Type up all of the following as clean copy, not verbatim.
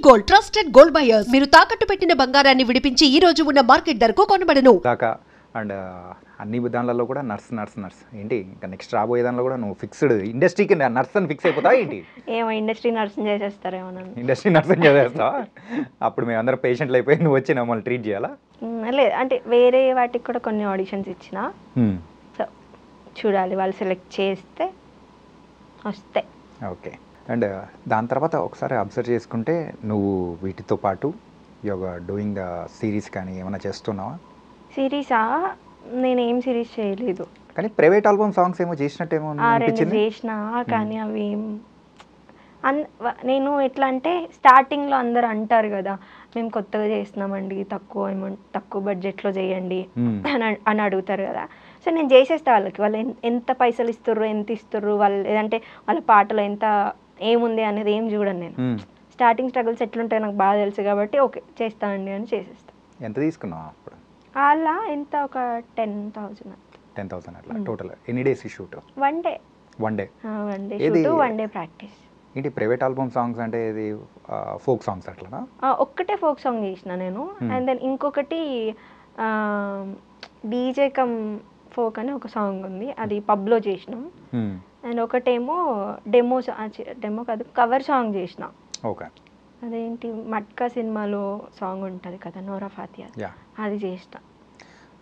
Gold trusted gold buyers మీరు తాకట్టు పెట్టిన బంగారాన్ని విడిపించి ఈ రోజు ఉన్న మార్కెట్ ధరకు కొనబడను. దాకా అండ్ అన్ని విధానాలలో కూడా నర్స్ ఏంటి ఇంకా నెక్స్ట్ రాబోయే దానిలో కూడా నువ్వు ఫిక్స్డ్ ఇండస్ట్రీకి నర్స్ అని ఫిక్స్ అయిపోతావా ఏంటి? ఏమో ఇండస్ట్రీ నర్సింగ్ చేసేస్తారేమో. ఇండస్ట్రీ నర్సింగ్ చేసేస్తావా? అప్పుడు మేము అందరం పేషెంట్లు అయిపోయి నువ్వు వచ్చి మమ్మల్ని ట్రీట్ చేయాలా? లేదు, అంటే వేరే వాటికి కూడా కొన్ని ఆడిషన్స్ ఇచ్చిన, సో చూడాలి వాళ్ళు సెలెక్ట్ చేస్తే వస్తాయి. ఓకే. అండ్ దాని తర్వాత ఒకసారి అబ్జర్వ్ చేసుకుంటే నువ్వు వీటితో పాటు యోగా డూయింగ్ ద సిరీస్ కానీ ఏమైనా చేస్తున్నావా? సిరీసా? నేనేం సిరీస్ చేయలేదు, కానీ ప్రైవేట్ ఆల్బమ్ సాంగ్స్ ఏమో చేసినట్టేమో అనిపించింది. చేసిన కానీ అవి నేను ఎట్లా అంటే స్టార్టింగ్లో అందరు అంటారు కదా, మేము కొత్తగా చేస్తున్నామండి, తక్కువ బడ్జెట్లో చేయండి అని అడుగుతారు కదా. సో నేను చేసేస్తా వాళ్ళకి, వాళ్ళు ఎంత పైసలు ఇస్తుర్రు, ఎంత ఇస్తుర్రు, వాళ్ళు లేదంటే వాళ్ళ పాటలో ఎంత ఏముంది అనేది ఏం చూడండి. నేను స్టార్టింగ్ స్ట్రగుల్స్ ఎట్లుంటాయో నాకు బాగా తెలుసు కాబట్టి ఓకే చేస్తానండి అని చేసేస్తా. ఎంత తీసుకున్నావు అప్పుడు? అలా ఎంత ఒక 10,000 అట్లా. టోటల్ ఎన్ని days shoot? One day shoot, one day practice. ఏంటి ప్రైవేట్ ఆల్బమ్ సాంగ్స్ అంటే ఇది ఫోక్ సాంగ్స్ అట్లా? ఒక్కటే ఫోక్ సాంగ్ చేసిన నేను, అండ్ దెన్ ఇంకొకటి డీజే కమ్ ఫోక్ అని ఒక సాంగ్ ఉంది, అది పబ్లో చేసినాం. అండ్ ఒకటేమో డెమో కాదు కవర్ సాంగ్ చేసిన. ఓకే. అదేంటి మట్కా సినిమాలో సాంగ్ ఉంటుంది కదా, నోరా ఫాతియా, అది చేసిన.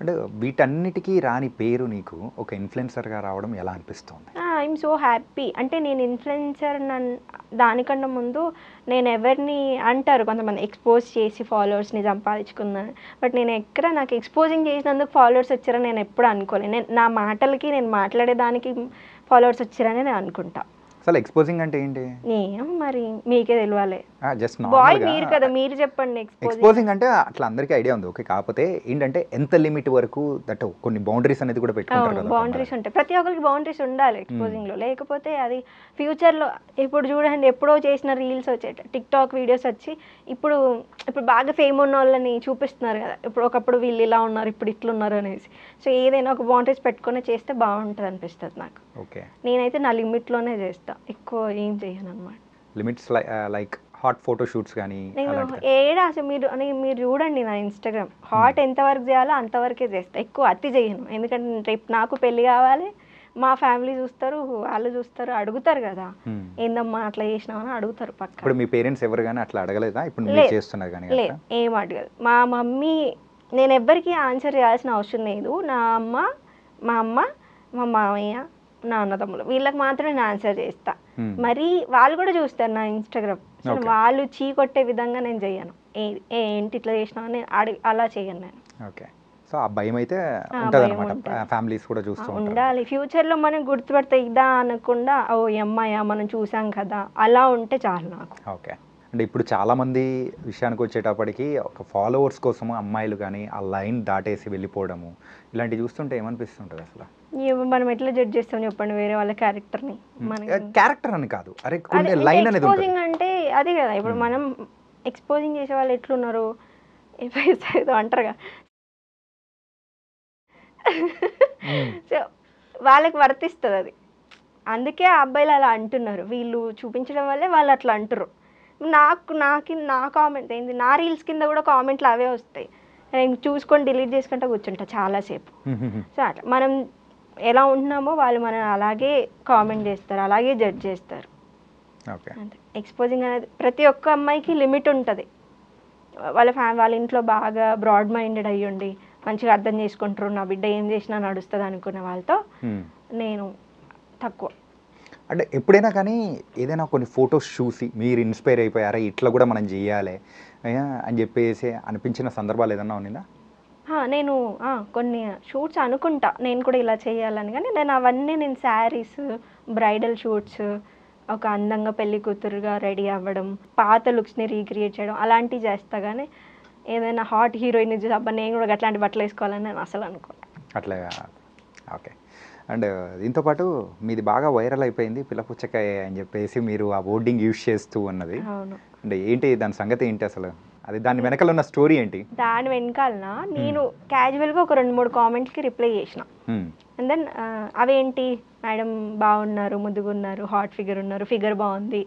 అంటే వీటన్నిటికీ రాని పేరు నీకు ఒక ఇన్ఫ్లుయెన్సర్గా రావడం ఎలా అనిపిస్తుంది? I'm so happy. అంటే నేను ఇన్ఫ్లుయెన్సర్ దానికన్నా ముందు నేను ఎవరిని అంటారు కొంతమంది ఎక్స్పోజ్ చేసి ఫాలోవర్స్ని సంపాదించుకున్నాను, బట్ నేను ఎక్కడ నాకు ఎక్స్పోజింగ్ చేసినందుకు ఫాలోవర్స్ వచ్చారని నేను ఎప్పుడు అనుకోలేదు. నేను నా మాటలకి, నేను మాట్లాడేదానికి ఫాలోవర్స్ వచ్చారని నేను అనుకుంటా. అసలు ఎక్స్పోజింగ్ అంటే ఏంటి? మరి మీకే తెలియాలి, జస్ట్ బాయ్ మీరు కదా, మీరు చెప్పండి. ఎక్స్పోజింగ్ అంటే అట్లా అందరికీ ఐడియా ఉంది, ఓకే. కాకపోతే ఏంటంటే ఎంత లిమిట్ వరకు దట్ కొన్ని బౌండరీస్ అనేది కూడా పెట్టుకుంటారు కదా. బౌండరీస్ ఉంటాయి, ప్రతి ఒక్కరికి బౌండరీస్ ఉండాలి ఎక్స్పోజింగ్లో, లేకపోతే అది ఫ్యూచర్లో ఇప్పుడు చూడండి ఎప్పుడో చేసిన రీల్స్ వచ్చాయి, టిక్ టాక్ వీడియోస్ వచ్చి ఇప్పుడు బాగా ఫేమ్ ఉన్న వాళ్ళని చూపిస్తున్నారు కదా, ఇప్పుడు ఒకప్పుడు వీళ్ళు ఇలా ఉన్నారు, ఇప్పుడు ఇట్లున్నారు అనేసి. సో ఏదైనా ఒక బౌండరీస్ పెట్టుకుని చేస్తే బాగుంటుంది అనిపిస్తుంది నాకు. ఓకే. నేనైతే నా లిమిట్లోనే చేస్తా, ఎక్కువ ఏం చేయను అనమాట. Limits like hot photo shoots కానీ అసలు మీరు చూడండి నా ఇన్స్టాగ్రామ్, హాట్ ఎంతవరకు చేయాలో అంతవరకే చేస్తా, ఎక్కువ అతి చేయను. ఎందుకంటే రేపు నాకు పెళ్ళి కావాలి, మా ఫ్యామిలీ చూస్తారు, వాళ్ళు చూస్తారు, అడుగుతారు కదా, ఏందమ్మా అట్లా చేసినామని అడుగుతారు పక్క. ఇప్పుడు మీ పేరెంట్స్ ఎవరు కానీ అట్లా అడగలేదా? ఇప్పుడు మీరు చేస్తున్నారు కానీ? లేదు, ఏం అడగదు. మా మమ్మీ, నేను ఎవ్వరికి ఆన్సర్ చేయాల్సిన అవసరం లేదు. మా అమ్మ, మా మామయ్య, నా అన్నదమ్ములు, వీళ్ళకి మాత్రమే నేను ఆన్సర్ చేస్తా. మరి వాళ్ళు కూడా చూస్తారు నా ఇన్స్టాగ్రామ్, వాళ్ళు చీ కొట్టే విధంగా నేను చెయ్యను. ఏంటి ఇట్లా చేసినావు అలా చేయను నేను. ఓకే. సో ఆ భయం అయితే ఉంటదన్నమాట, ఫ్యామిలీస్ కూడా చూస్తూ ఉండాలి. ఫ్యూచర్లో మనం గుర్తుపడితే ఇదా అనకుండా, ఓ అమ్మాయ మనం చూసాం కదా, అలా ఉంటే చాలు నాకు. ఓకే. అంటే ఇప్పుడు చాలామంది విషయానికి వచ్చేటప్పటికి ఒక ఫాలోవర్స్ కోసము అమ్మాయిలు కానీ ఆ లైన్ దాటేసి వెళ్ళిపోవడము ఇలాంటివి చూస్తుంటే ఏమనిపిస్తుంటుంది అసలు? మనం ఎట్లా జడ్జ్ చేస్తాం చెప్పండి వేరే వాళ్ళ క్యారెక్టర్ని? క్యారెక్టర్ అని కాదు, అరే లైన్ అనేది ఎక్స్పోజింగ్ అంటే అదే కదా. ఇప్పుడు మనం ఎక్స్పోజింగ్ చేసే వాళ్ళు ఎట్లున్నారు ఏదో అంటారు కదా, సో వాళ్ళకి వర్తిస్తుంది అది. అందుకే ఆ అబ్బాయిలు అలా అంటున్నారు, వీళ్ళు చూపించడం వల్లే వాళ్ళు అట్లా అంటారు. నా కామెంట్ ఏంది, నా రీల్స్ కింద కూడా కామెంట్లు అవే వస్తాయి, నేను చూసుకొని డిలీట్ చేసుకుంటూ కూర్చుంటా చాలాసేపు. సో అట్లా మనం ఎలా ఉంటున్నామో వాళ్ళు మనం అలాగే కామెంట్ చేస్తారు, అలాగే జడ్జ్ చేస్తారు. అంతే. ఎక్స్పోజింగ్ అనేది ప్రతి ఒక్క అమ్మాయికి లిమిట్ ఉంటుంది. వాళ్ళ ఇంట్లో బాగా బ్రాడ్ మైండెడ్ అయ్యుండి మంచిగా అర్థం చేసుకుంటారు, నా బిడ్డ ఏం చేసినా నడుస్తుంది అనుకునే వాళ్ళతో నేను తక్కువ. అంటే ఎప్పుడైనా కానీ ఏదైనా కొన్ని ఫొటోస్ చూసి మీరు ఇన్స్పైర్ అయిపోయారా, ఇట్లా కూడా మనం చేయాలి అని చెప్పేసి అనిపించిన సందర్భాలు ఏదన్నా ఉన్నదా? నేను కొన్ని షూట్స్ అనుకుంటా నేను కూడా ఇలా చేయాలని, కానీ నేను శారీస్, బ్రైడల్ షూట్స్, ఒక అందంగా పెళ్లి కూతురుగా రెడీ అవ్వడం, పాత లుక్స్ని రీక్రియేట్ చేయడం అలాంటివి చేస్తా. కానీ ఏదైనా హాట్ హీరోయిన్ చూసి అబ్బా నేను కూడా అట్లాంటి బట్టలు వేసుకోవాలని నేను అసలు అనుకోను అట్లా. ఓకే. అండ్ దీంతోపాటు మీది బాగా వైరల్ అయిపోయింది పిల్లపుచ్చకాయ అని చెప్పేసి మీరు ఆ బోర్డింగ్ యూజ్ చేస్తూ ఉన్నది. అంటే ఏంటి దాని సంగతి ఏంటి అసలు? అది దాని వెనకాల ఉన్న స్టోరీ ఏంటి? దాని వెనకాలన నేను క్యాజువల్గా ఒక 2-3 కామెంట్స్కి రిప్లై చేసిన. అండ్ దెన్ అవేంటి మేడం బాగున్నారు, ముద్దుగున్నారు, హాట్ ఫిగర్ ఉన్నారు, ఫిగర్ బాగుంది,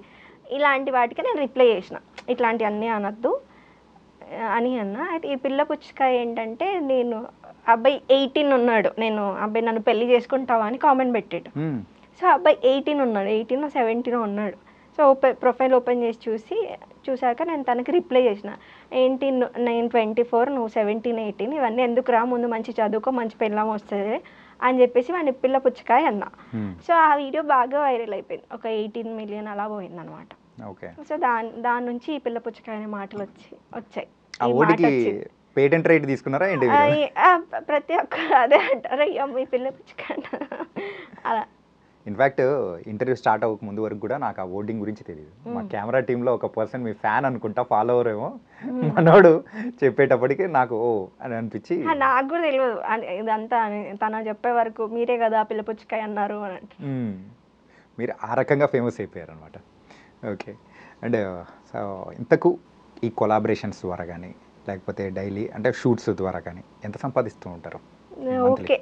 ఇలాంటి వాటికి నేను రిప్లై చేసిన, ఇట్లాంటివన్నీ అనొద్దు అని అన్న. అయితే ఈ పిల్ల పుచ్చకాయ ఏంటంటే, నేను అబ్బాయి 18 ఉన్నాడు, నేను అబ్బాయి నన్ను పెళ్లి చేసుకుంటావా అని కామెంట్ పెట్టాడు. సో అబ్బాయి 18 ఉన్నాడు, 18 17 ఉన్నాడు. సో ప్రొఫైల్ ఓపెన్ చేసి చూసాక నేను తనకి రిప్లై చేసిన, ఏంటి నేను 24 నువ్వు 17 18 ఇవన్నీ ఎందుకు రా, ముందు మంచి చదువుకో, మంచి పెళ్ళాం వస్తుంది అని చెప్పేసి వాడిని పిల్ల పుచ్చకాయ అన్న. సో ఆ వీడియో బాగా వైరల్ అయిపోయింది, ఒక 18 మిలియన్ అలా పోయింది అనమాట. సో దాని నుంచి ఈ పిల్ల పుచ్చకాయ అనే మాటలు వచ్చాయి. పేటెంట్ రైట్ తీసుకున్నారా ఏంటి? ప్రతి ఒక్కరు అదే అంటారు, అమ్మ ఈ పిల్ల పుచ్చకాయ అలా. ఇన్ఫ్యాక్ట్ ఇంటర్వ్యూ స్టార్ట్ అవ్వక ముందు వరకు కూడా నాకు ఆ ఓటింగ్ గురించి తెలియదు. మా కెమెరా టీంలో ఒక పర్సన్ మీ ఫ్యాన్ అనుకుంటా, ఫాలోవర్ ఏమో, మనోడు చెప్పేటప్పటికి నాకు ఓ అని అనిపించి. నాకు కూడా తెలియదు ఇదంతా, తన చెప్పే వరకు మీరే కదా పిల్ల పుచ్చకాయ అన్నారు అని. మీరు ఆ రకంగా ఫేమస్ అయిపోయారు అనమాట. ఓకే. అండ్ సో ఇంతకు ఈ కొలాబరేషన్స్ ద్వారా కానీ లేకపోతే డైలీ అంటే షూట్స్ ద్వారా కానీ ఎంత సంపాదిస్తూ ఉంటారు? ఓకే,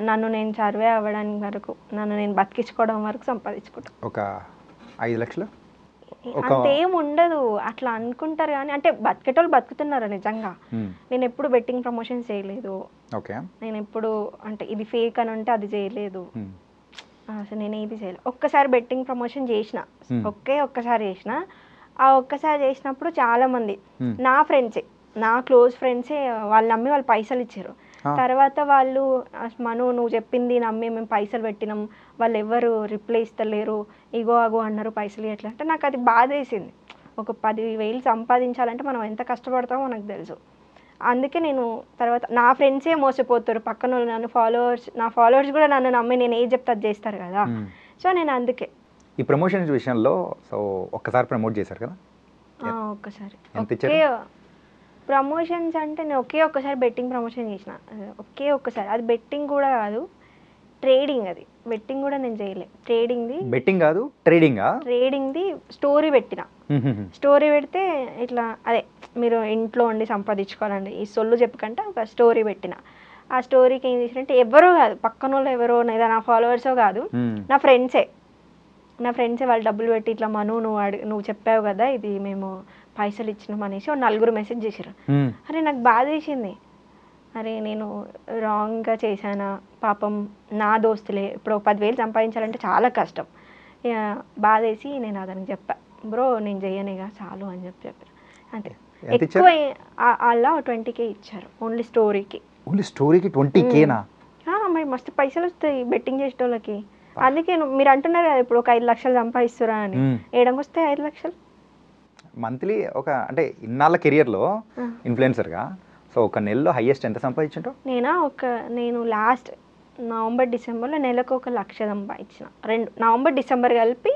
నన్ను నేను సర్వే అవ్వడానికి వరకు, నన్ను నేను బతికించుకోవడం వరకు సంపాదించుకుంటాను. ఒక 5 లక్షలు అంతేం ఉండదు, అట్లా అనుకుంటారు కానీ అంటే బతికేటోళ్ళు బతుకుతున్నారు నిజంగా. నేను ఎప్పుడు బెట్టింగ్ ప్రమోషన్స్ చేయలేదు. ఓకే. నేను ఎప్పుడు అంటే ఇది ఫేక్ అని ఉంటే అది చేయలేదు, అసలు నేను ఏది చేయలేదు. ఒక్కసారి బెట్టింగ్ ప్రమోషన్ చేసిన, ఒక్కసారి చేసిన. ఆ ఒక్కసారి చేసినప్పుడు చాలా మంది నా ఫ్రెండ్సే, నా క్లోజ్ ఫ్రెండ్సే వాళ్ళు నమ్మి వాళ్ళు పైసలు ఇచ్చారు. తర్వాత వాళ్ళు మను నువ్వు చెప్పింది నమ్మి మేము పైసలు పెట్టినాం, వాళ్ళు ఎవరు రిప్లై ఇస్తలేరు, ఇగో అగో అన్నారు, పైసలు ఎట్లా అంటే నాకు అది బాధ వేసింది. ఒక 10,000 సంపాదించాలంటే మనం ఎంత కష్టపడతామో నాకు తెలుసు. అందుకే నేను తర్వాత నా ఫ్రెండ్సే మోసపోతారు, పక్కన వాళ్ళు నన్ను నా ఫాలోవర్స్ కూడా నన్ను నమ్మి నేను ఏది చెప్తే అది చేస్తారు కదా. సో నేను అందుకే ఈ ప్రమోషన్స్ విషయంలో సో ఒక్కసారి ప్రమోట్ చేశారు కదా? ఒక్కసారి ప్రమోషన్స్ అంటే నేను ఒక్కసారి బెట్టింగ్ ప్రమోషన్ చేసిన, ఒక్కసారి. అది బెట్టింగ్ కూడా కాదు, ట్రేడింగ్. అది బెట్టింగ్ కూడా నేను చేయలే, ట్రేడింగ్ది. బెట్టింగ్ కాదు, ట్రేడింగ్ది స్టోరీ పెట్టిన. స్టోరీ పెడితే ఇట్లా అదే మీరు ఇంట్లో ఉండి సంపాదించుకోవాలండి ఈ సొల్లు చెప్పకంటే ఒక స్టోరీ పెట్టిన. ఆ స్టోరీకి ఏం చేసినట్టే ఎవరో కాదు, పక్కన వాళ్ళు ఎవరో నా ఫాలోవర్సో కాదు, నా ఫ్రెండ్సే వాళ్ళు డబ్బులు పెట్టి ఇట్లా మను నువ్వు చెప్పావు కదా ఇది మేము పైసలు ఇచ్చినాం అనేసి 4 మెసేజ్ చేశారు. అరే నాకు బాధ వేసింది, అరే నేను రాంగ్గా చేశానా, పాపం నా దోస్తులే, ఇప్పుడు 10,000 సంపాదించాలంటే చాలా కష్టం. బాధ వేసి నేను అతనికి చెప్పా, బ్రో నేను చెయ్యనేగా చాలు అని చెప్పాను. అంతే. ఎక్కువ అలా 20K ఇచ్చారు ఓన్లీ స్టోరీకి. 20Kనా? మరి మస్తు పైసలు వస్తాయి బెట్టింగ్ చేసే వాళ్ళకి. అందుకే మీరు అంటున్నారు కదా ఇప్పుడు ఒక 5 లక్షలు సంపాదిస్తురా అని, ఏడంగా వస్తాయి 5 లక్షలు మంత్లీ. ఒక అంటే ఇన్నాళ్ళ కెరియర్లో ఇన్ఫ్లుయెన్సర్గా సో ఒక నెలలో హైయెస్ట్ ఎంత సంపాదించుంటావు? నేను లాస్ట్ నవంబర్ డిసెంబర్లో నెలకు 1 లక్ష సంపాదించిన. 2 నవంబర్ డిసెంబర్ కలిపి